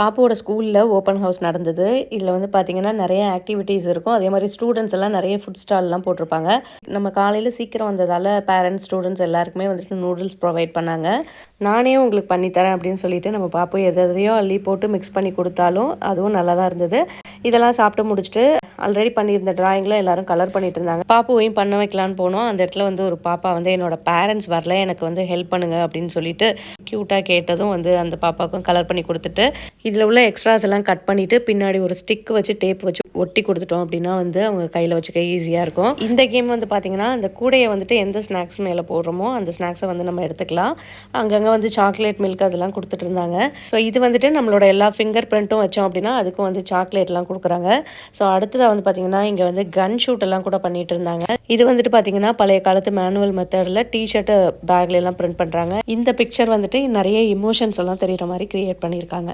பாப்பாவோட ஸ்கூலில் open house நடந்தது. இதில் வந்து பார்த்தீங்கன்னா நிறைய ஆக்டிவிட்டீஸ் இருக்கும். அதே மாதிரி ஸ்டூடெண்ட்ஸ் எல்லாம் நிறைய ஃபுட் ஸ்டால்லாம் போட்டிருப்பாங்க. நம்ம காலையில் சீக்கிரம் வந்ததால் பேரண்ட்ஸ் ஸ்டூடெண்ட்ஸ் எல்லாருக்குமே வந்துட்டு நூடுல்ஸ் ப்ரொவைட் பண்ணாங்க. நானே உங்களுக்கு பண்ணித்தரேன் அப்படின்னு சொல்லிட்டு நம்ம பாப்பா எதையோ அள்ளி போட்டு மிக்ஸ் பண்ணி கொடுத்தாலும் அதுவும் நல்லா தான் இருந்தது. இதெல்லாம் சாப்பிட்டு முடிச்சுட்டு ஆல்ரெடி பண்ணியிருந்த டிராயிங்கில் எல்லாரும் கலர் பண்ணிட்டு இருந்தாங்க. பாப்பாவையும் பண்ண வைக்கலான்னு போனோம். அந்த இடத்துல வந்து ஒரு பாப்பா வந்து என்னோட பேரண்ட்ஸ் வரல, எனக்கு வந்து ஹெல்ப் பண்ணுங்க அப்படின்னு சொல்லிட்டு க்யூட்டாக கேட்டதும் வந்து அந்த பாப்பாவுக்கும் கலர் பண்ணி கொடுத்துட்டு இதில் உள்ள எக்ஸ்ட்ராஸ் எல்லாம் கட் பண்ணிவிட்டு பின்னாடி ஒரு ஸ்டிக் வச்சு டேப் வச்சு ஒட்டி கொடுத்துட்டோம் அப்படின்னா வந்து அவங்க கையில் வச்சுக்க ஈஸியாக இருக்கும். இந்த கேம் வந்து பார்த்திங்கன்னா இந்த கூடையை வந்துட்டு எந்த ஸ்நாக்ஸ் மேலே போடுறோமோ அந்த ஸ்நாக்ஸை வந்து நம்ம எடுத்துக்கலாம். அங்கங்கே வந்து சாக்லேட் மில்க் அதெல்லாம் கொடுத்துட்டு இருந்தாங்க. ஸோ இது வந்துட்டு நம்மளோட எல்லா ஃபிங்கர் பிரிண்ட்டும் வச்சோம் அப்படின்னா அதுக்கும் வந்து சாக்லேட்லாம் கொடுக்குறாங்க. ஸோ அடுத்ததாக வந்து பார்த்திங்கன்னா இங்கே வந்து கன் ஷூட் எல்லாம் கூட பண்ணிட்டு இருந்தாங்க. இது வந்துட்டு பார்த்திங்கன்னா பழைய காலத்து மேனுவல் மெத்தடில் டிஷர்ட்டு பேக்ல எல்லாம் பிரிண்ட் பண்ணுறாங்க. இந்த பிக்சர் வந்துட்டு நிறைய இமோஷன்ஸ் எல்லாம் தெரிகிற மாதிரி கிரியேட் பண்ணியிருக்காங்க.